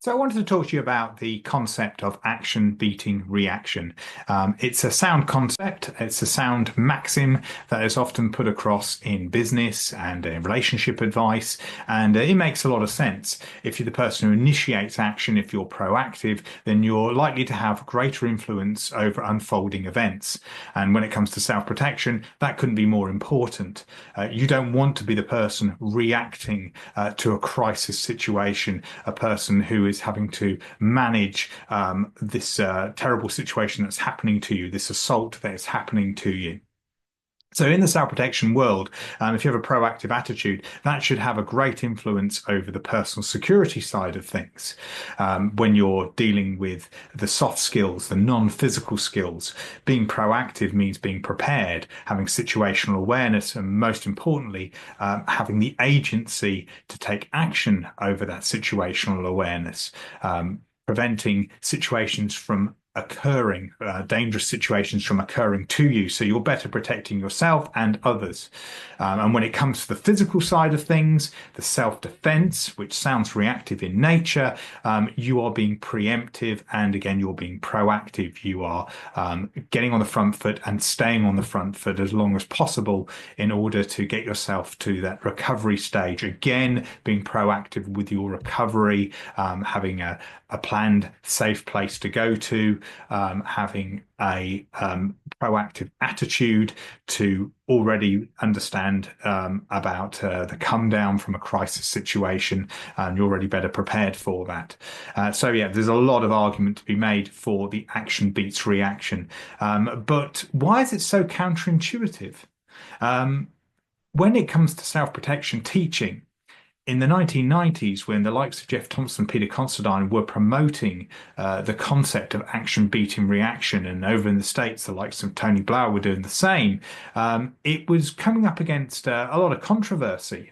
So I wanted to talk to you about the concept of action beating reaction. It's a sound concept. It's a sound maxim that is often put across in business and in relationship advice, and it makes a lot of sense. If you're the person who initiates action, if you're proactive, then you're likely to have greater influence over unfolding events. And when it comes to self-protection, that couldn't be more important. You don't want to be the person reacting to a crisis situation, a person who is having to manage this terrible situation that's happening to you, this assault that is happening to you. So in the self-protection world, if you have a proactive attitude, that should have a great influence over the personal security side of things. When you're dealing with the soft skills, the non-physical skills, being proactive means being prepared, having situational awareness, and most importantly, having the agency to take action over that situational awareness, preventing situations from occurring, dangerous situations from occurring to you. So you're better protecting yourself and others. And when it comes to the physical side of things, the self-defense, which sounds reactive in nature, you are being preemptive. And again, you're being proactive. You are getting on the front foot and staying on the front foot as long as possible in order to get yourself to that recovery stage. Again, being proactive with your recovery, having a planned, safe place to go to, having a proactive attitude to already understand about the come down from a crisis situation, and you're already better prepared for that. So yeah, there's a lot of argument to be made for the action beats reaction. But why is it so counterintuitive? When it comes to self-protection teaching, in the 1990s, when the likes of Jeff Thompson, Peter Considine were promoting the concept of action beating reaction, and over in the States, the likes of Tony Blair were doing the same, it was coming up against a lot of controversy.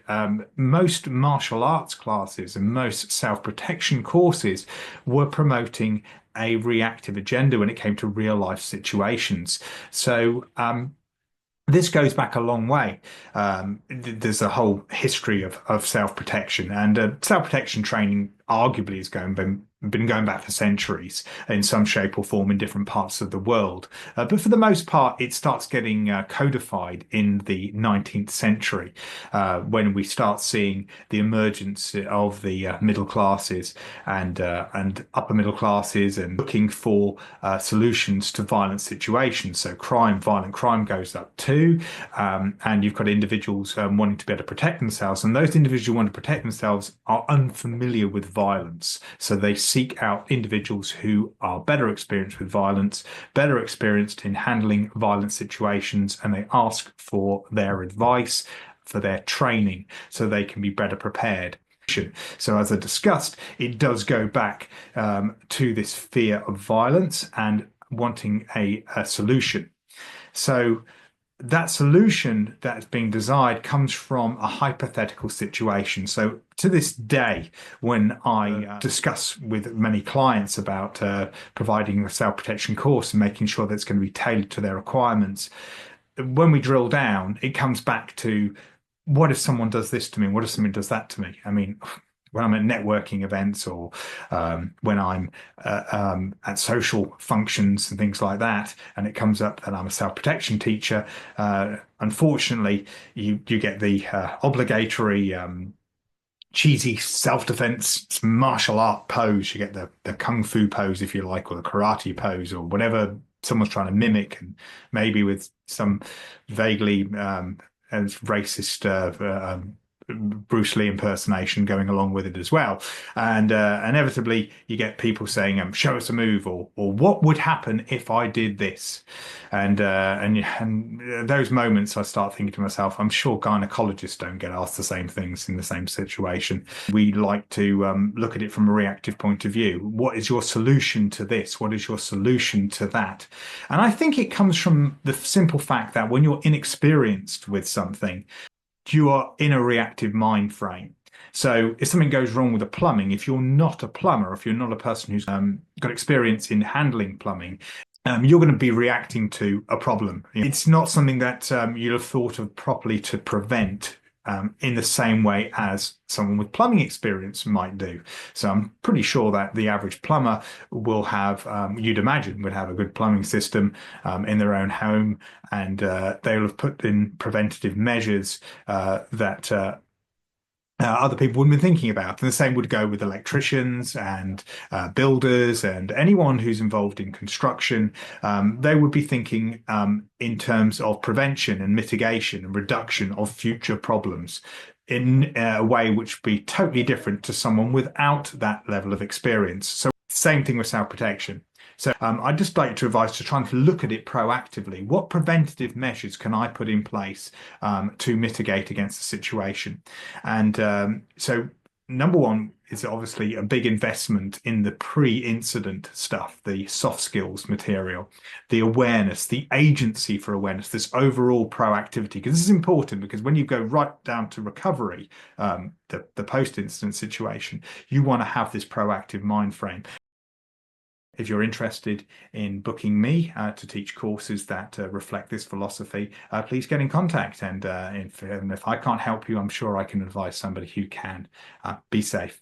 Most martial arts classes and most self-protection courses were promoting a reactive agenda when it came to real life situations. So, this goes back a long way. There's a whole history of self-protection, and self-protection training arguably has been going back for centuries in some shape or form in different parts of the world. But for the most part, it starts getting codified in the 19th century when we start seeing the emergence of the middle classes and upper middle classes, and looking for solutions to violent situations. So violent crime goes up too, and you've got individuals wanting to be able to protect themselves, and those individuals who want to protect themselves are unfamiliar with violence. So they seek out individuals who are better experienced with violence, better experienced in handling violent situations, and they ask for their advice, for their training, so they can be better prepared. So as I discussed, it does go back to this fear of violence and wanting a solution. So that solution that's being desired comes from a hypothetical situation. So to this day, when I discuss with many clients about providing a self-protection course and making sure that it's going to be tailored to their requirements, when we drill down, it comes back to, what if someone does this to me? What if someone does that to me? I mean, when I'm at networking events, or when I'm at social functions and things like that, and it comes up that I'm a self-protection teacher, unfortunately, you get the obligatory cheesy self-defense martial art pose. You get the kung fu pose, if you like, or the karate pose, or whatever someone's trying to mimic, and maybe with some vaguely racist Bruce Lee impersonation going along with it as well. And inevitably you get people saying, show us a move, or what would happen if I did this? And those moments I start thinking to myself, I'm sure gynecologists don't get asked the same things in the same situation. We like to look at it from a reactive point of view. What is your solution to this? What is your solution to that? And I think it comes from the simple fact that when you're inexperienced with something, you are in a reactive mind frame. So if something goes wrong with the plumbing, if you're not a plumber, if you're not a person who's got experience in handling plumbing, you're going to be reacting to a problem. It's not something that you'll have thought of properly to prevent in the same way as someone with plumbing experience might do. So I'm pretty sure that the average plumber will have, you'd imagine, would have a good plumbing system in their own home, and they'll have put in preventative measures that other people wouldn't be thinking about. And the same would go with electricians and builders and anyone who's involved in construction. They would be thinking in terms of prevention and mitigation and reduction of future problems in a way which would be totally different to someone without that level of experience. So same thing with self-protection. So I'd just like to advise to try and look at it proactively. What preventative measures can I put in place to mitigate against the situation? And so number one is obviously a big investment in the pre-incident stuff, the soft skills material, the awareness, the agency for awareness, this overall proactivity. Because this is important, because when you go right down to recovery, the post-incident situation, you want to have this proactive mind frame. If you're interested in booking me to teach courses that reflect this philosophy, please get in contact. And if I can't help you, I'm sure I can advise somebody who can. Be safe.